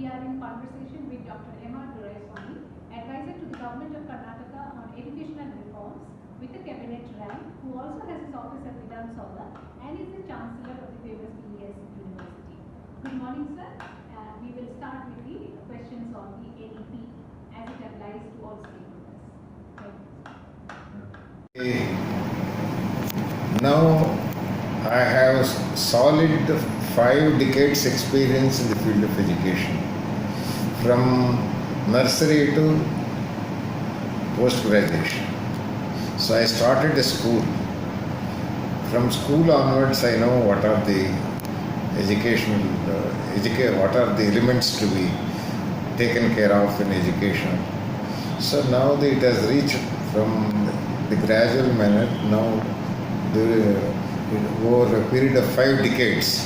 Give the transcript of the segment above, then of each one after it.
are in conversation with Dr. M.R. Duraiswamy, advisor to the Government of Karnataka on educational reforms with a cabinet rank, who also has his office at Vidhan Sauda and is the Chancellor of the famous BES University. Good morning, sir. We will start with the questions on the NEP as it applies to all stakeholders. Now I have solid 5 decades experience in the field of education, from nursery to post-graduation. So I started a school. From school onwards I know what are the what are the elements to be taken care of in education. So now it has reached from the gradual manner. Now over a period of 5 decades,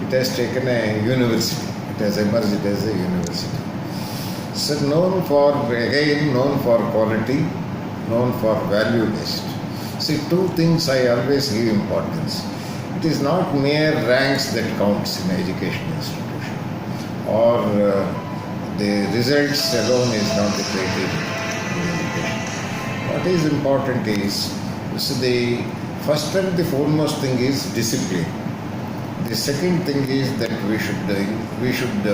it has taken a university. It has emerged as a university. So known for quality, known for value-based. See, 2 things I always give importance. It is not mere ranks that counts in an education institution, or the results alone is not the criteria in education. What is important is, the first and the foremost thing is discipline. The second thing is that we should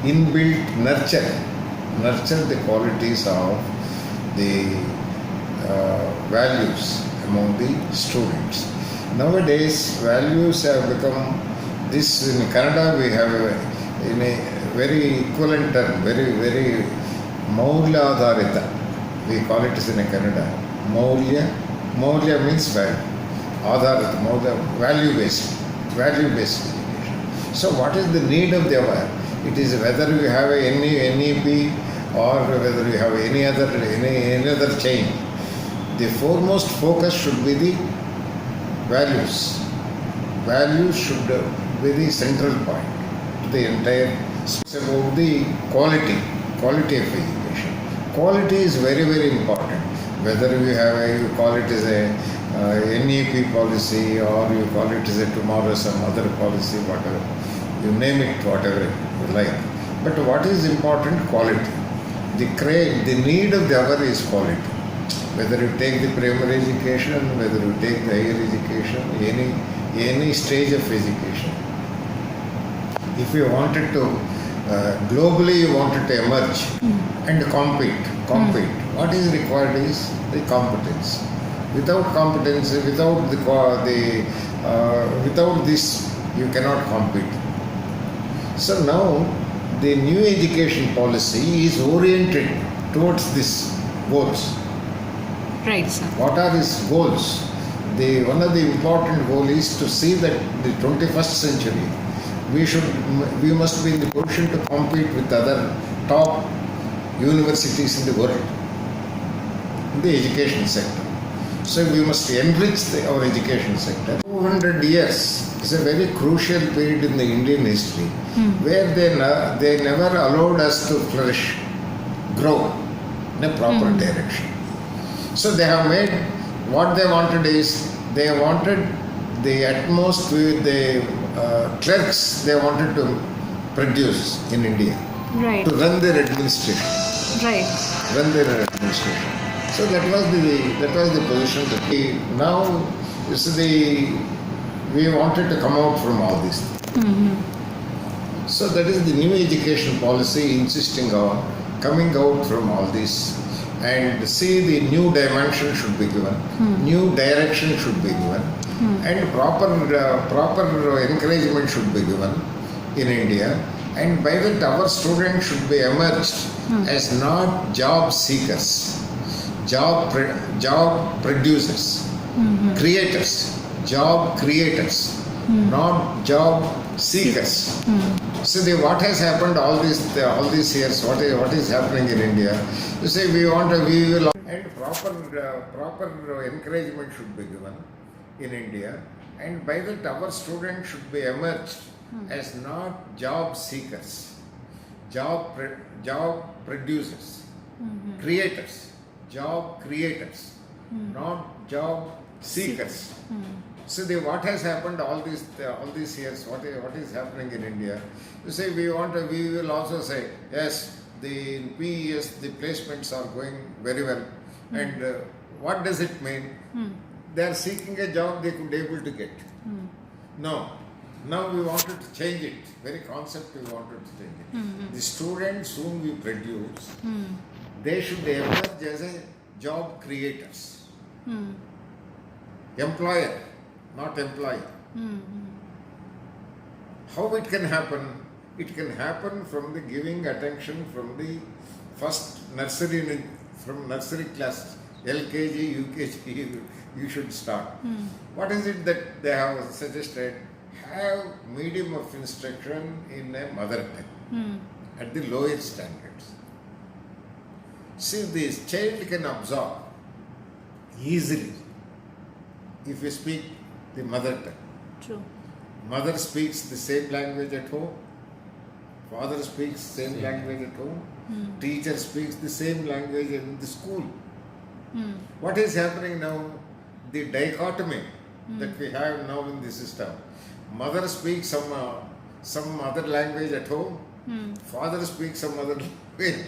inbuilt nurture the qualities of the values among the students. Nowadays, values have become this. In Kannada, we have in a very equivalent term, very Maulya Adharita. We call it in a Kannada. Maulya means value. Adharita, value-based education. So what is the need of the hour? It is whether you have any NEP or whether you have any other chain. The foremost focus should be the values. Values should be the central point to the entire. It's about the quality of education. Quality is very important. Whether you call it as a NEP policy, or you call it as a tomorrow some other policy, whatever. You name it, whatever you like. But what is important? Quality. The need of the hour is quality. Whether you take the primary education, whether you take the higher education, any stage of education. If you wanted to, globally you wanted to emerge and compete. What is required is the competence. Without competence, without this, you cannot compete. So now the new education policy is oriented towards these goals. Right, sir. What are his goals? One of the important goals is to see that the 21st century, we must be in the position to compete with other top universities in the world in the education sector. So we must enrich our education sector. 200 years is a very crucial period in the Indian history, where they never allowed us to flourish, grow in a proper direction. So they have made, what they wanted is, they wanted the utmost with the clerks they wanted to produce in India. Right. To run their administration. Right. Run their administration. So that was the position that now we wanted to come out from all this. So that is the new education policy, insisting on coming out from all this, and see the new dimension should be given, new direction should be given, and proper encouragement should be given in India, and by that our students should be emerged as not job seekers, job producers, job creators, not job seekers. So what has happened all these years? What is happening in India? You say we will, and proper encouragement should be given in India, and by that our students should be emerged as not job seekers, job producers, job creators, not job seekers. So what has happened all these years? What is happening in India? You say we will also say yes. In PES the placements are going very well, and what does it mean? They are seeking a job they could able to get. No. Now we wanted to change it. Very concept we wanted to change it. The students whom we produce, they should emerge as a job creators. Employer, not employee. How it can happen? It can happen from the giving attention from the first nursery, from nursery class, LKG, UKG, you should start. What is it that they have suggested? Have medium of instruction in a mother tongue at the lower standards. See, this child can absorb easily if you speak the mother tongue. True. Mother speaks the same language at home. Father speaks same language at home. Teacher speaks the same language in the school. What is happening now? The dichotomy that we have now in the system. Mother speaks some other language at home. Father speaks some other language,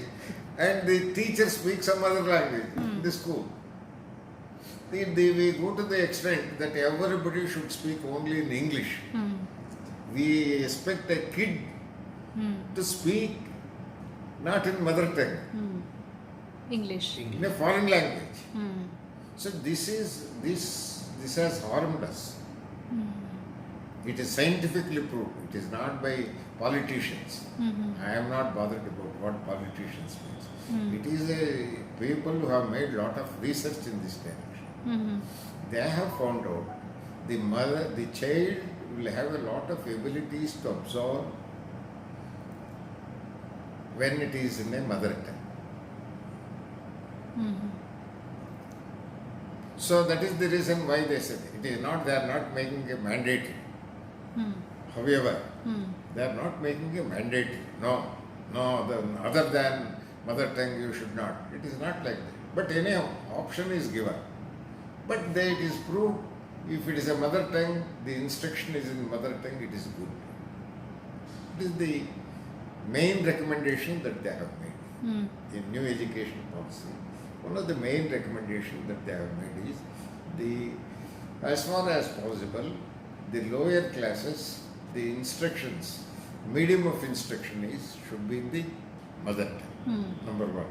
and the teacher speaks some other language in the school. We go to the extent that everybody should speak only in English. We expect a kid to speak not in mother tongue, English. in a foreign language. So this has harmed us. It is scientifically proved. It is not by politicians. I am not bothered about what politicians mean. It is a people who have made lot of research in this direction. They have found out the child will have a lot of abilities to absorb when it is in a mother tongue. So that is the reason why they said it is not. They are not making a mandate. However, they are not making a mandate. No, other than mother tongue you should not. It is not like that. But anyhow, option is given. But it is proved, if it is a mother tongue, the instruction is in mother tongue, it is good. It is the main recommendation that they have made in new education policy. One of the main recommendations that they have made is as far as possible, the lower classes, the instructions, medium of instruction should be in the mother tongue. Number one.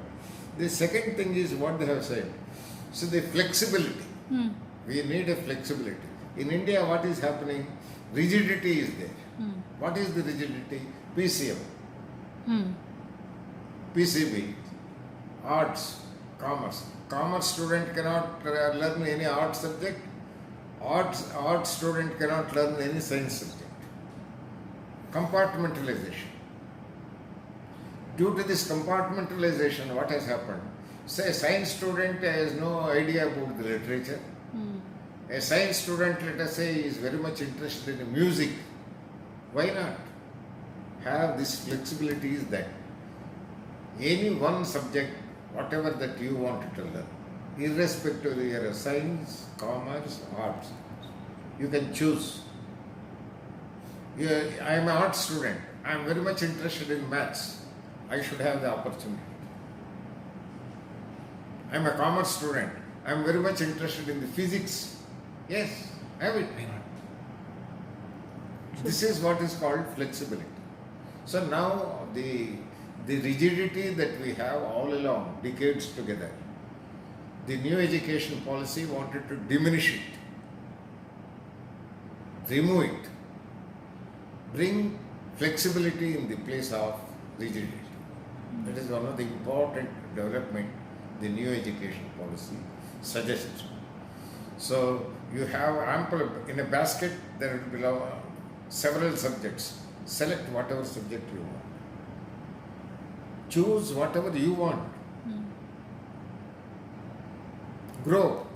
The second thing is what they have said. So the flexibility. We need a flexibility. In India, what is happening? Rigidity is there. What is the rigidity? PCM, PCB, arts, commerce. Commerce student cannot learn any art subject. Art student cannot learn any science subject. Compartmentalization. Due to this compartmentalization, what has happened? Say, a science student has no idea about the literature. A science student, let us say, is very much interested in music. Why not? Have this flexibility is that any one subject, whatever that you want to learn, irrespective of your science, commerce, arts, you can choose. I am an art student. I am very much interested in maths. I should have the opportunity. I am a commerce student. I am very much interested in the physics. Yes, have it. This is what is called flexibility. So now the rigidity that we have all along, decades together, the new education policy wanted to diminish it, remove it, bring flexibility in the place of rigidity. That is one of the important development the new education policy suggests. So you have ample, in a basket there will be several subjects. Select whatever subject you want. Choose whatever you want. Grow.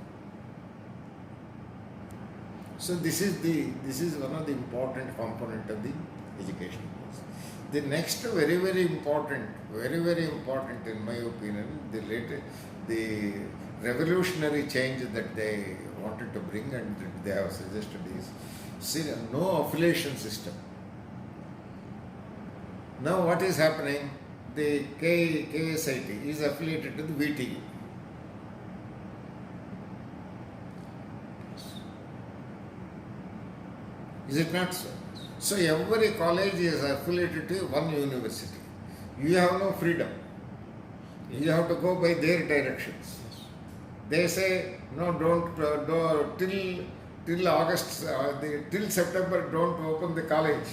So this is one of the important component of the education policy. The next very important in my opinion, the revolutionary change that they wanted to bring and they have suggested is no affiliation system. Now what is happening? The KSIT is affiliated to the VTU. Is it not so? So every college is affiliated to one university. You have no freedom. You have to go by their directions. They say no, don't till August, till September, don't open the college.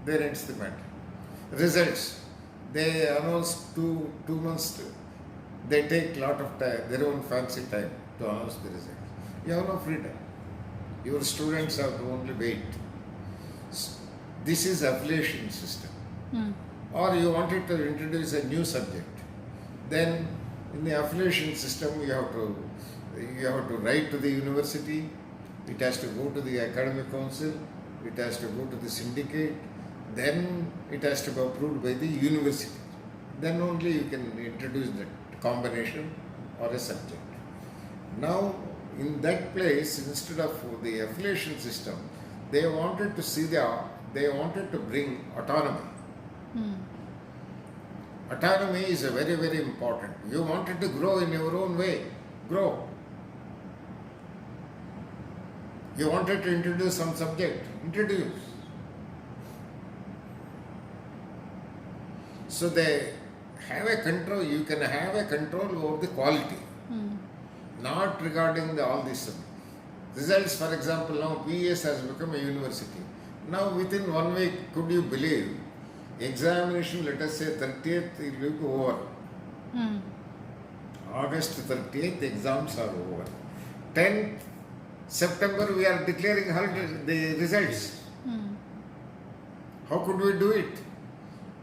There ends the matter. Results. They announce 2 months. They take lot of time, their own fancy time to announce the results. You have no freedom. Your students have to only wait. This is affiliation system. Or you wanted to introduce a new subject. Then in the affiliation system you have to write to the university, it has to go to the academic council, it has to go to the syndicate, then it has to be approved by the university. Then only you can introduce that combination or a subject. Now in that place, instead of the affiliation system, they wanted to bring autonomy. Autonomy is a very, very important. You wanted to grow in your own way. Grow. You wanted to introduce some subject. Introduce. So they have a control. You can have a control over the quality. Not regarding all this. Results, for example, now PES has become a university. Now within 1 week, could you believe, examination, let us say 30th, it will be over. August 30th, exams are over. 10th September, we are declaring the results. How could we do it?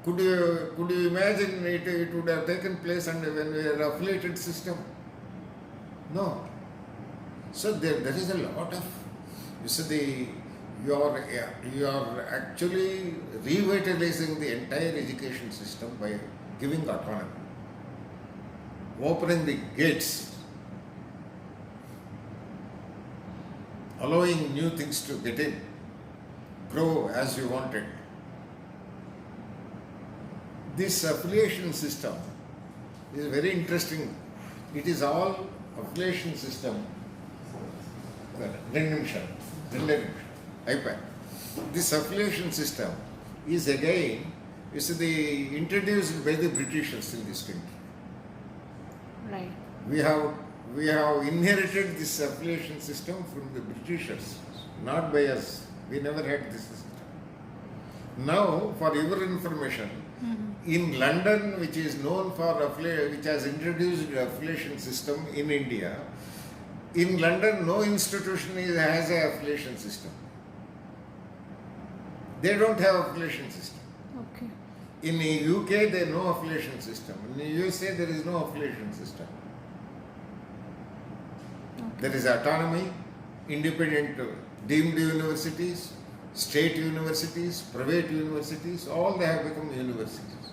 Could you imagine it would have taken place under when we are affiliated system? No. So there is a lot of, you see, you are actually revitalizing the entire education system by giving autonomy, opening the gates, allowing new things to get in, grow as you want it. This affiliation system is very interesting. It is all affiliation system. iPad. This affiliation system is again introduced by the Britishers in this country. Right. We have inherited this affiliation system from the Britishers, not by us. We never had this system. Now, for your information, in London, which is known for which has introduced the affiliation system in India, in London, no institution has an affiliation system. They don't have affiliation system. Okay. In the UK, there is no affiliation system. In the USA, there is no affiliation system. Okay. There is autonomy, independent deemed universities, state universities, private universities, all they have become universities.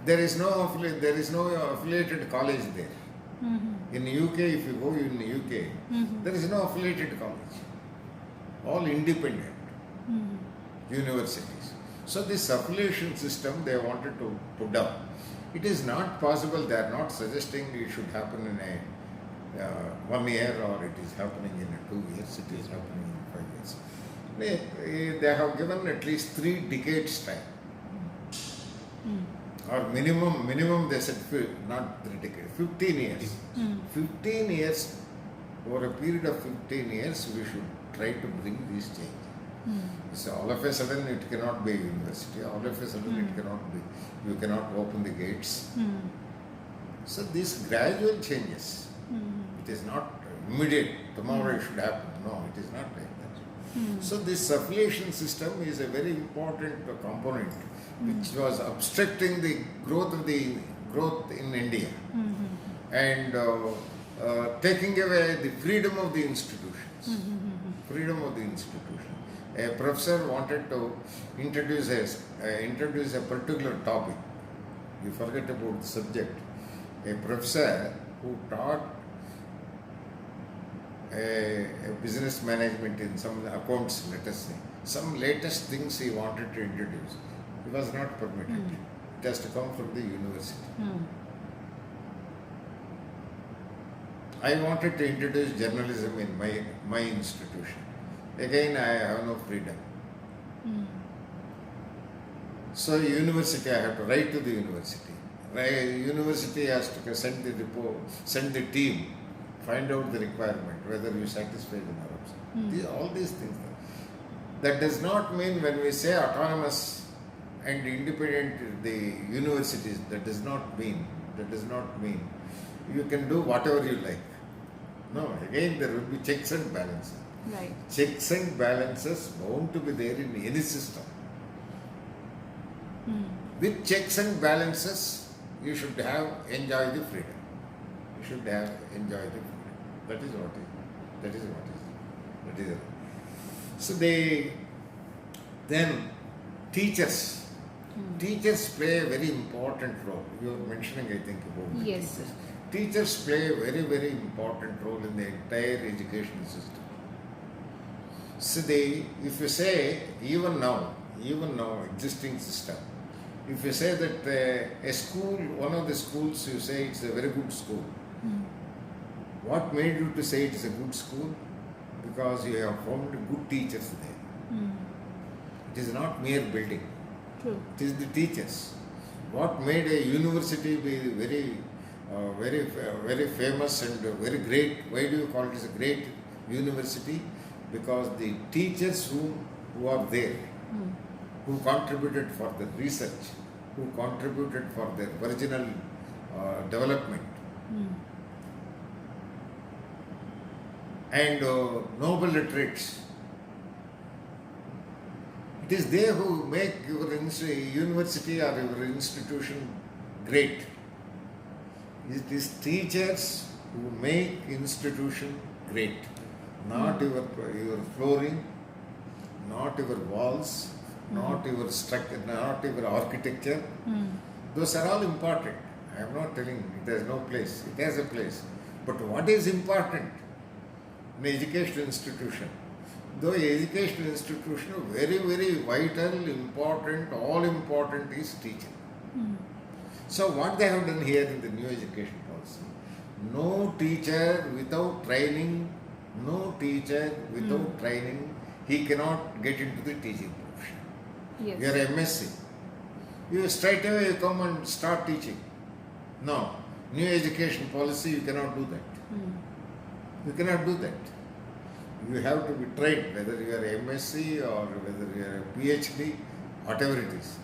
There is no affiliated college there. In the UK, if you go in the UK, there is no affiliated college. All independent universities. So this affiliation system they wanted to put down. It is not possible. They are not suggesting it should happen in a 1 year or it is happening in 2 years. It is happening in 5 years. They have given at least 3 decades time. Or minimum they said not 3 decades, 15 years. 15 years, over a period of 15 years, we should try to bring these changes. So all of a sudden it cannot be a university, all of a sudden it cannot be, you cannot open the gates. So these gradual changes, it is not immediate, tomorrow it should happen. No, it is not like that. So this affiliation system is a very important component which was obstructing the growth in India and taking away the freedom of the institutions. Freedom of the institution. A professor wanted to introduce a particular topic. You forget about the subject. A professor who taught a business management in some accounts, let us say. Some latest things he wanted to introduce. It was not permitted. It has to come from the university. I wanted to introduce journalism in my institution. Again, I have no freedom. So university, I have to write to the university. University has to send the report, send the team, find out the requirement, whether you satisfy the norms. All these things. That does not mean when we say autonomous and independent the universities, that does not mean you can do whatever you like. No, again there will be checks and balances. Right. Checks and balances bound to be there in any system. With checks and balances, you should enjoy the freedom. You should enjoy the freedom. That is what is. So then teachers. Teachers play a very important role. You are mentioning, I think, about the Yes. teachers. Teachers play a very, very important role in the entire educational system. So if you say, even now, existing system, if you say that a school, one of the schools, you say it's a very good school. What made you to say it is a good school? Because you have found good teachers there. It is not mere building. True. It is the teachers. What made a university be very famous and very great? Why do you call it as a great university? Because the teachers who are there, who contributed for the research, who contributed for their original development, and noble literates. It is they who make your university or your institution great. It is teachers who make institution great. Not your flooring, not your walls, not your structure, not your architecture. Those are all important. I am not telling it has no place. It has a place. But what is important in educational institution? Though educational institution, very, very vital, important, all important is teaching. So what they have done here in the new education policy, no teacher without training, he cannot get into the teaching profession. Yes. You are MSc. You straight away you come and start teaching. No. New education policy, you cannot do that. You cannot do that. You have to be trained, whether you are MSc or whether you are a PhD, whatever it is.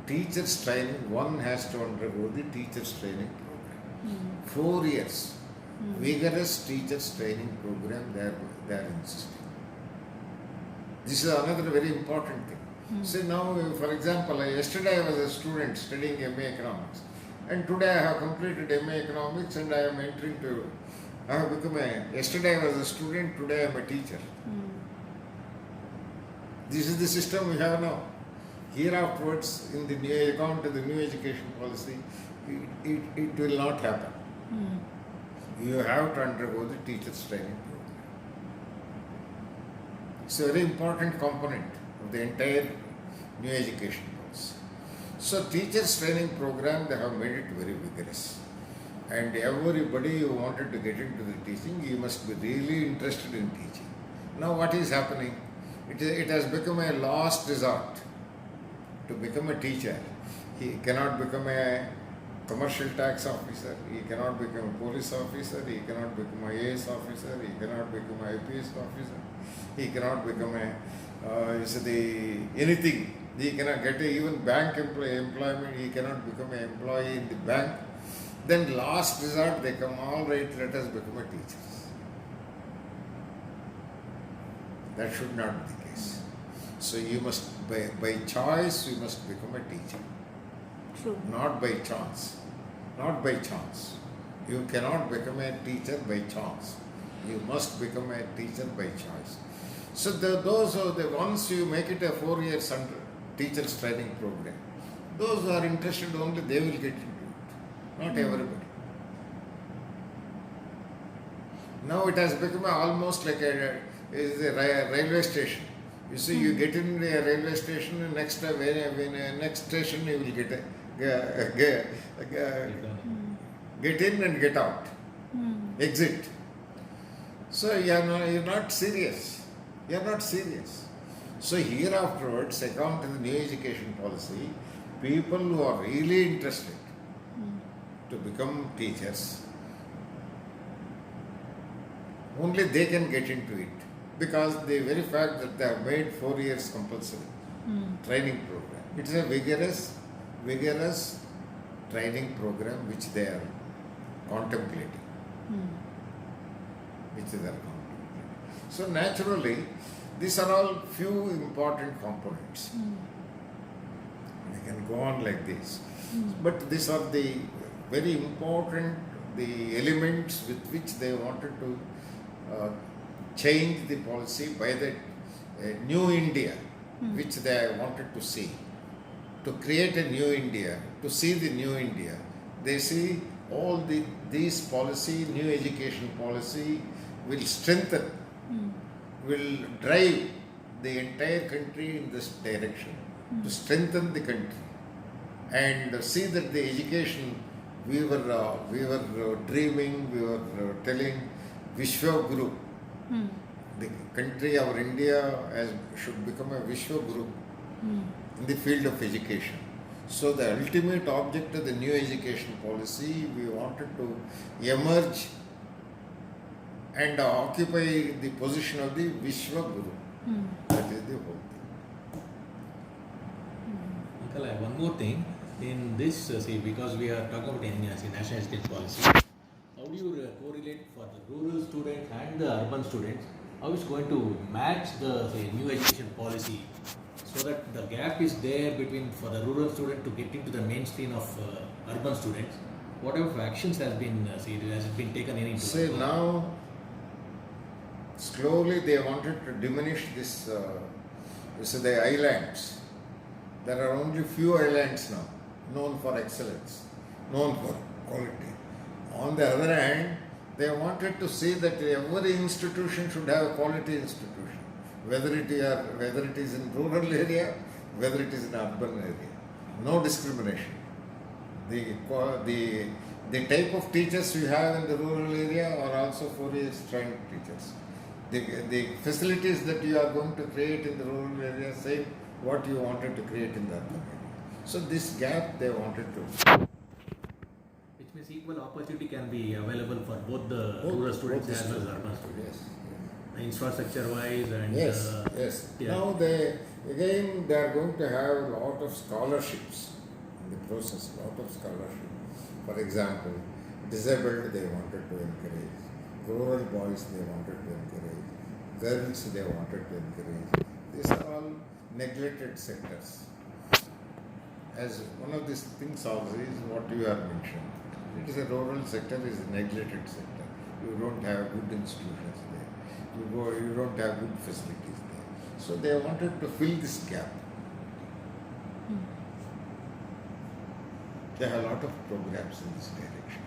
Teachers training, one has to undergo the teachers training program. 4 years. Vigorous teachers training program they are insisting. This is another very important thing. So now, for example, yesterday I was a student studying MA Economics, and today I have completed MA Economics and I am entering to, I have become yesterday I was a student, today I am a teacher. This is the system we have now. Here afterwards, in the new account of the new education policy, it will not happen. You have to undergo the teachers training program. It's a very important component of the entire new education policy. So teachers training program, they have made it very vigorous. And everybody who wanted to get into the teaching, you must be really interested in teaching. Now what is happening? It has become a last resort to become a teacher. He cannot become a commercial tax officer, he cannot become a police officer, he cannot become an IAS officer, he cannot become an IPS officer, he cannot become anything. He cannot get even bank employment, he cannot become an employee in the bank. Then last resort they come, all right, let us become a teacher. That should not be the case. So you must, by choice, you must become a teacher. True. Not by chance. Not by chance. You cannot become a teacher by chance. You must become a teacher by choice. So once you make it a 4 years teachers training program, those who are interested only, they will get into it. Not everybody. Now it has become almost like a railway station. You see, you get in a railway station, and next station you will get in and get out, exit. So you're not serious. You're not serious. So here afterwards, according to the new education policy, people who are really interested to become teachers, only they can get into it, because the very fact that they have made 4 years compulsory training program. It's a vigorous training program which they are contemplating. So naturally, these are all few important components. We can go on like this. But these are the very important, the elements with which they wanted to change the policy by the new India, which they wanted to see. To create a new India, to see the new India, they see all these policy, new education policy will strengthen, will drive the entire country in this direction, to strengthen the country, and see that the education we were dreaming, we were telling Vishwa Guru. The country, our India, should become a Vishwa Guru in the field of education. So the ultimate object of the new education policy, we wanted to emerge and occupy the position of the Vishwa Guru. That is the whole thing. Uncle, I have one more thing. In this, see, because we are talking about national education policy, how do you correlate for the rural students and the urban students? How is going to match the new education policy so that the gap is there between for the rural student to get into the mainstream of urban students? Whatever actions has been has it been taken in into? Say now, slowly they wanted to diminish this. The islands. There are only few islands now known for excellence, known for quality. On the other hand, they wanted to see that every institution should have a quality institution, whether it is in rural area, whether it is in urban area. No discrimination. The type of teachers you have in the rural area are also 4 years trained teachers. The facilities that you are going to create in the rural area, same what you wanted to create in the urban area. So this gap they wanted to. Which means equal opportunity can be available for both the rural students as well as urban students. Yes. Infrastructure wise and Yes. Yeah. Now they are going to have a lot of scholarships in the process. Lot of scholarships. For example, disabled they wanted to encourage, rural boys they wanted to encourage, girls they wanted to encourage. These are all neglected sectors. As one of these things also is what you have mentioned. It is a rural sector, is a neglected sector. You don't have good institutions there. You don't have good facilities there. So they wanted to fill this gap. They have a lot of programs in this direction.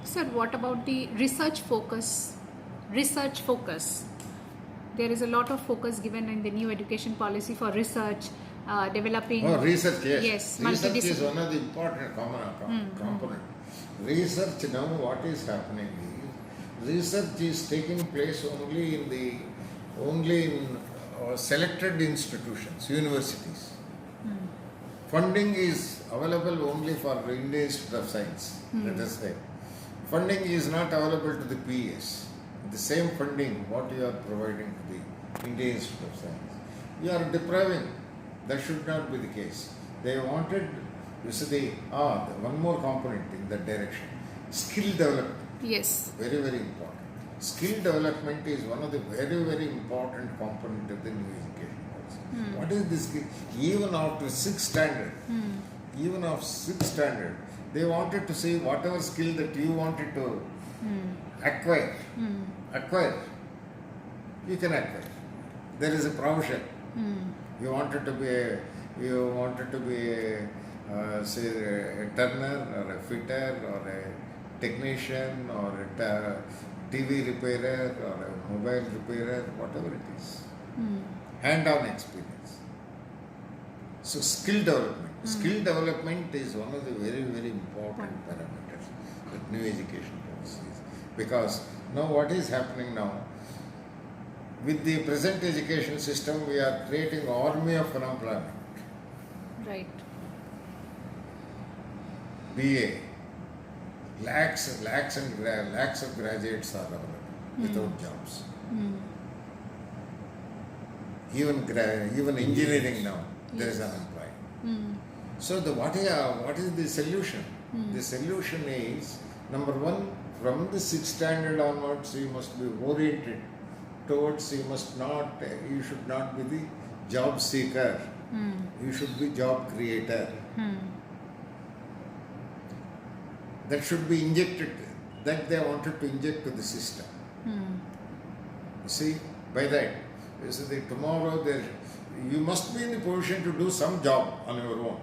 Sir, what about the research focus? There is a lot of focus given in the new education policy for research, developing. Oh, research, yes. Yes, Research is multidisciplinary. one of the important component. Research now, what is happening is, research is taking place only in selected institutions, universities. Funding is available only for Indian Institute of Science, let us say. Funding is not available to the PES. The same funding what you are providing to the Indian Institute of Science, you are depriving. That should not be the case. They wanted, one more component in that direction, skill development. Yes. Very, very important. Skill development is one of the very, very important component of the new education policy. What is this skill? Even after 6th standard, they wanted to say whatever skill that you wanted to acquire, you can acquire. There is a provision. You wanted to be a turner or a fitter or technician or a TV repairer or a mobile repairer, whatever it is. Hand-on experience. So skill development. Skill development is one of the very, very important parameters that new education policies. Because now what is happening now, with the present education system, we are creating an army of unemployment. Right. BA, lakhs of graduates are available without jobs. Even engineering now, there is unemployment. So what is the solution? The solution is, number one, from the 6th standard onwards, you must be oriented towards, you should not be the job seeker. You should be job creator. That should be injected, that they wanted to inject to the system. You see, by that, you see that tomorrow you must be in the position to do some job on your own.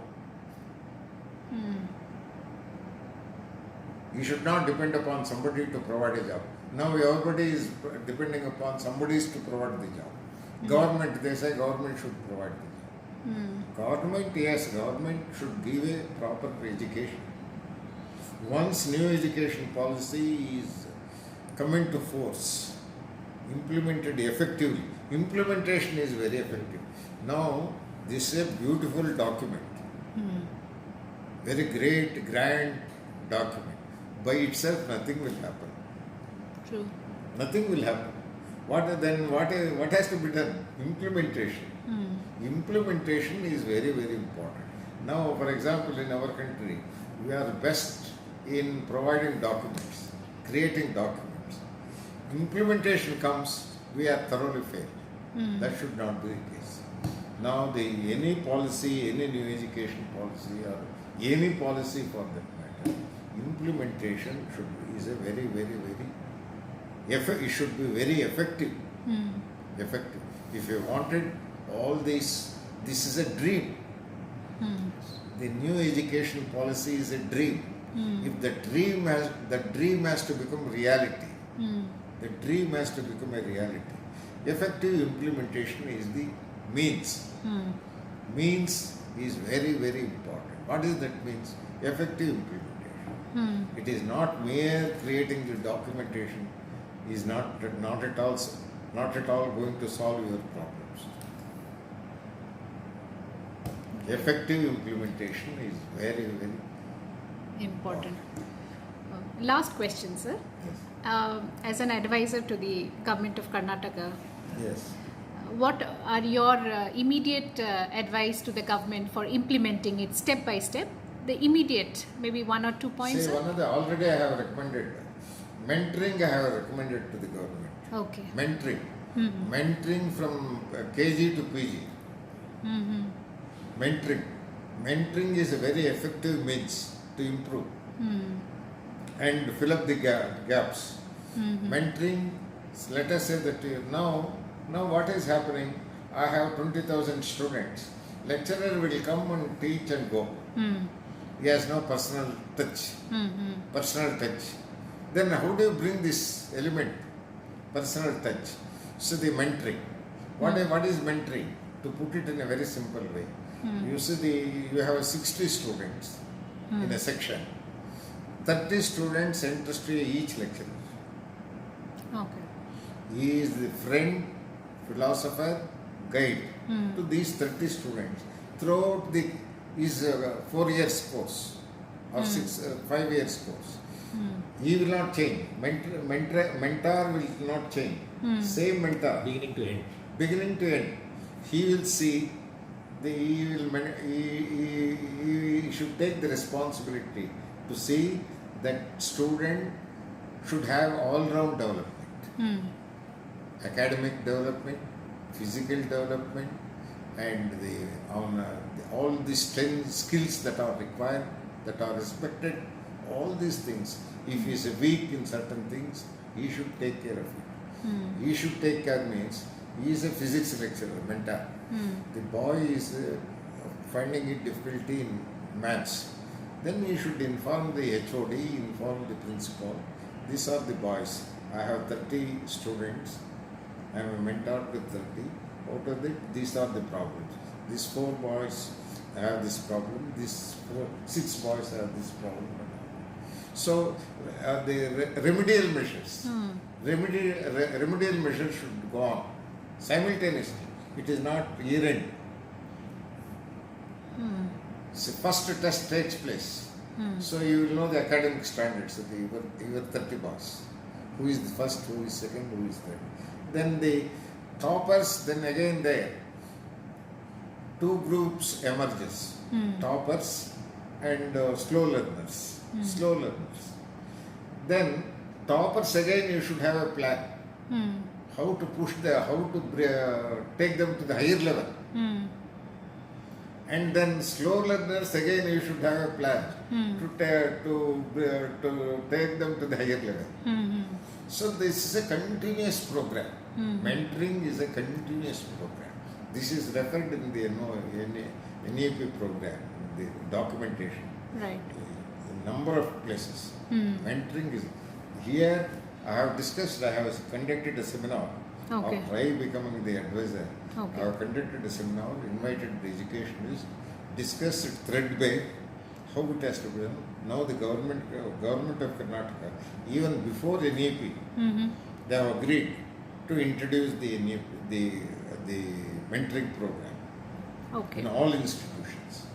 You should not depend upon somebody to provide a job. Now everybody is depending upon somebody to provide the job. Government, they say government should provide the job. Government, yes, government should give a proper education. Once new education policy is coming to force, implemented effectively, implementation is very effective. Now, this is a beautiful document, very great, grand document. By itself, nothing will happen. True. Nothing will happen. What has to be done? Implementation. Implementation is very, very important. Now, for example, in our country, we are best in providing documents, creating documents. Implementation comes, we are thoroughly failed. That should not be the case. Now, any policy, any new education policy, or any policy for that matter, implementation is a very, very, very, it should be very effective. Effective. If you wanted all this is a dream. The new education policy is a dream. If the dream has to become reality. The dream has to become a reality. Effective implementation is the means. Means is very, very important. What is that means? Effective implementation. It is not mere creating the documentation is not at all going to solve your problems. Effective implementation is very, very Important. Last question, sir. yes. As an advisor to the government of Karnataka, Yes. what are your immediate advice to the government for implementing it step by step? The immediate, maybe 1 or 2 points. See, sir? one of the already I have recommended mentoring. I have recommended to the government. Okay. Mentoring, mentoring from KG to PG. Mentoring is a very effective means to improve and fill up the gaps. Mentoring, let us say that now what is happening? I have 20,000 students. Lecturer will come and teach and go. He has no personal touch. Then how do you bring this element, personal touch? So the mentoring. What is mentoring? To put it in a very simple way. You see you have 60 students in a section. 30 students interest each lecturer. Okay. He is the friend, philosopher, guide to these 30 students throughout his 4 years course or 5 years course. He will not change. Mentor will not change. Same mentor. Beginning to end. He will see. He should take the responsibility to see that student should have all-round development. Academic development, physical development, and all these 10 skills that are required, that are respected, all these things. If he is weak in certain things, he should take care of it. He should take care means he is a physics lecturer, mentor. The boy is finding it difficulty in maths. Then you should inform the HOD, inform the principal. These are the boys. I have 30 students. I am a mentor with 30. Out of it, these are the problems. These 4 boys have this problem. These 6 boys have this problem. So the remedial measures, remedial measures should go on simultaneously. It is not year-end. So first test takes place. So you will know the academic standards of your 30 boys. Who is the first, who is second, who is third. Then the toppers, then again there. 2 groups emerges. Toppers and slow learners. Slow learners. Then toppers again you should have a plan. How to push how to take them to the higher level. And then slow learners again you should have a plan to take them to the higher level. So this is a continuous program. Mentoring is a continuous program. This is referred in the NEP program, the documentation. Right. A number of places. Mentoring is here. I have discussed. I have conducted a seminar. Okay. Of try becoming the advisor. Okay. I have conducted a seminar, invited the educationists, discussed it thread by how it has to be done. Now the government of Karnataka, even before NEP, they have agreed to introduce the NEP, the mentoring program in all institutions.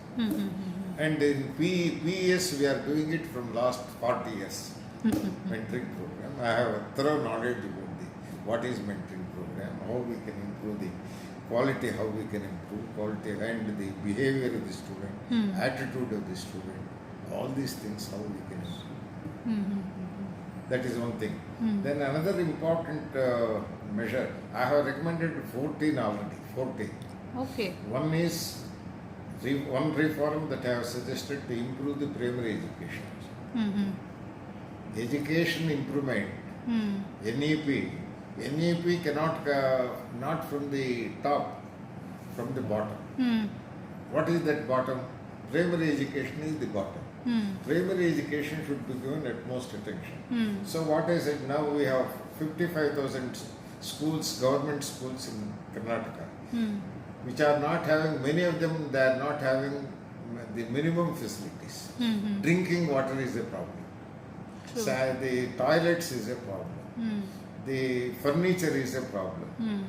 And in PES we are doing it from last 40 years. Mentoring program. I have a thorough knowledge about what is mentoring program, how we can improve the quality, how we can improve quality and the behavior of the student, attitude of the student, all these things, how we can improve. That is one thing. Then another important measure, I have recommended 14 already, 14. Okay. One is one reform that I have suggested to improve the primary education. Education improvement, NEP cannot, not from the top, from the bottom. What is that bottom? Primary education is the bottom. Primary education should be given utmost attention. So what I said, now we have 55,000 schools, government schools in Karnataka, which are not having, many of them, they are not having the minimum facilities. Drinking water is a problem. True. So the toilets is a problem. The furniture is a problem.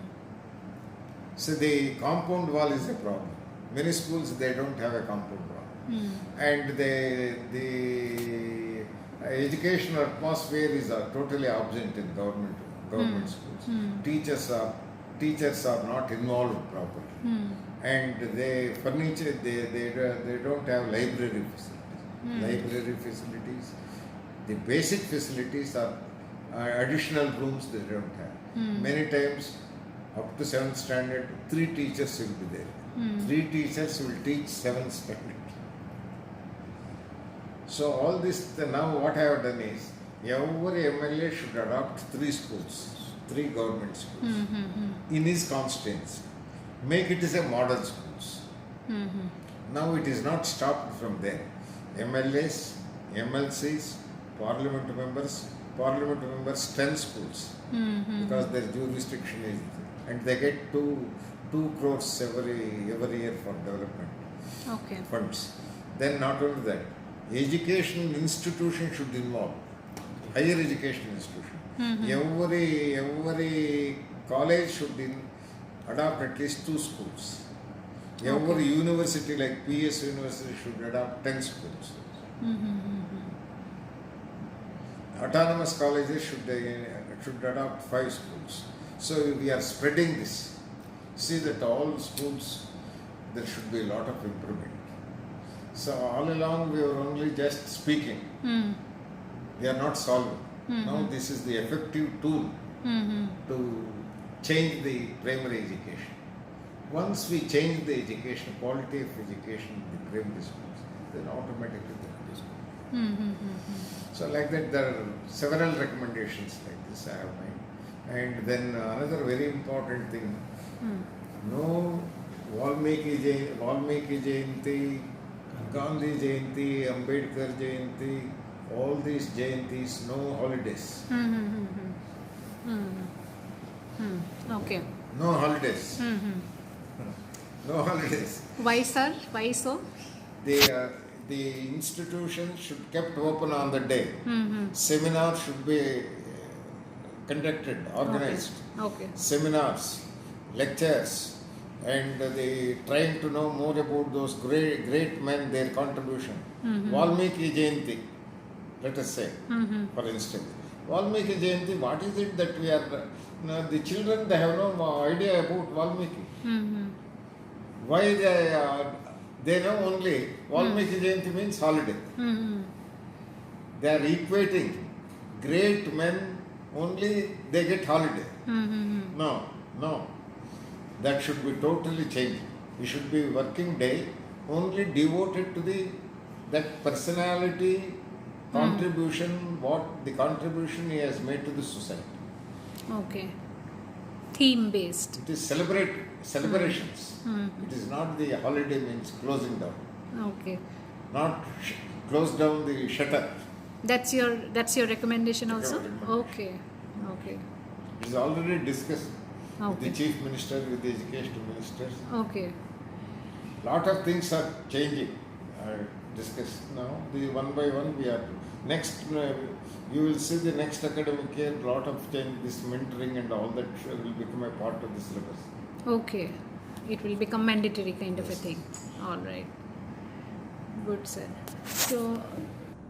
So the compound wall is a problem. Many schools, they don't have a compound wall. And the educational atmosphere is totally absent in government schools. Teachers are not involved properly. And the furniture, they don't have library facilities. Library facilities. The basic facilities are additional rooms they don't have. Many times, up to 7th standard, 3 teachers will be there. 3 teachers will teach 7th standard. So all this, now what I have done is, every MLA should adopt 3 schools, 3 government schools in his constituency. Make it as a model schools. Now it is not stopped from there. MLAs, MLCs, parliament members 10 schools because their jurisdiction is, and they get 2 crores every year for development funds. Then not only that, education institution should involve, higher education institution. Every college should adopt at least 2 schools. Every university like PS University should adopt 10 schools. Autonomous colleges should adopt 5 schools. So we are spreading this. See that all schools, there should be a lot of improvement. So all along we were only just speaking. We are not solving. Now this is the effective tool to change the primary education. Once we change the education, quality of education in the primary schools, then automatically there will be school. So like that, there are several recommendations like this I have made. And then another very important thing, no Valmiki Jayanti Gandhi Jayanti, Ambedkar Jayanti, all these Jayantis, no holidays. Okay. No holidays. No holidays. Why, sir? Why so? The institution should kept open on the day. Seminars should be conducted, organized. Okay. Seminars, lectures, and they trying to know more about those great men, their contribution. Valmiki Jayanti, let us say, for instance. Valmiki Jayanti, what is it that we are, the children, they have no idea about Valmiki. Why they know only Valmiki Jayanti means holiday. They are equating great men, only they get holiday. No. That should be totally changed. It should be working day only devoted to that personality contribution, what the contribution he has made to the society. Okay. Theme based. It is celebrations. It is not the holiday means closing down. Okay. Not close down the shutter. That's your recommendation also? Recommendation. Okay. It is already discussed with the Okay. chief minister, with the education ministers. Okay. Lot of things are changing. Discussed now. The one by one we are next. You will see the next academic year. Lot of change. This mentoring and all that will become a part of the syllabus. Okay. It will become mandatory kind of a thing. All right. Good, sir. So,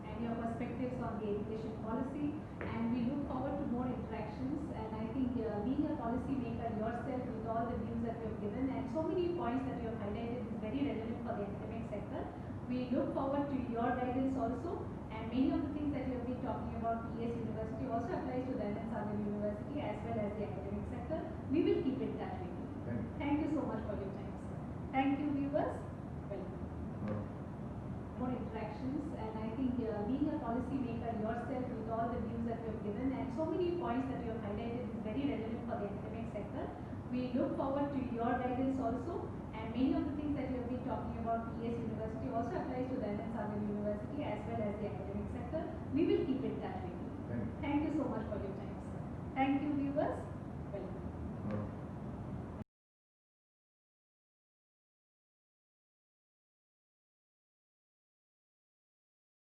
and your perspectives on the education policy, and we look forward to more interactions. And I think being a policy maker yourself with all the views that you have given and so many points that you have highlighted is very relevant for the academic sector. We look forward to your guidance also, and many of the things that you have been talking about PES University also applies to the Anand University as well as the academic sector. We will keep it that way. Thank you so much for your time, sir. Thank you, viewers. Welcome. More interactions, and I think being a policy maker yourself with all the views that you have given and so many points that you have highlighted is very relevant for the academic sector. We look forward to your guidance also, and many of the things that you have been talking about PES University also applies to the Anand University as well as the academic sector. We will keep it that way. Thank you so much for your time, sir. Thank you, viewers. Welcome.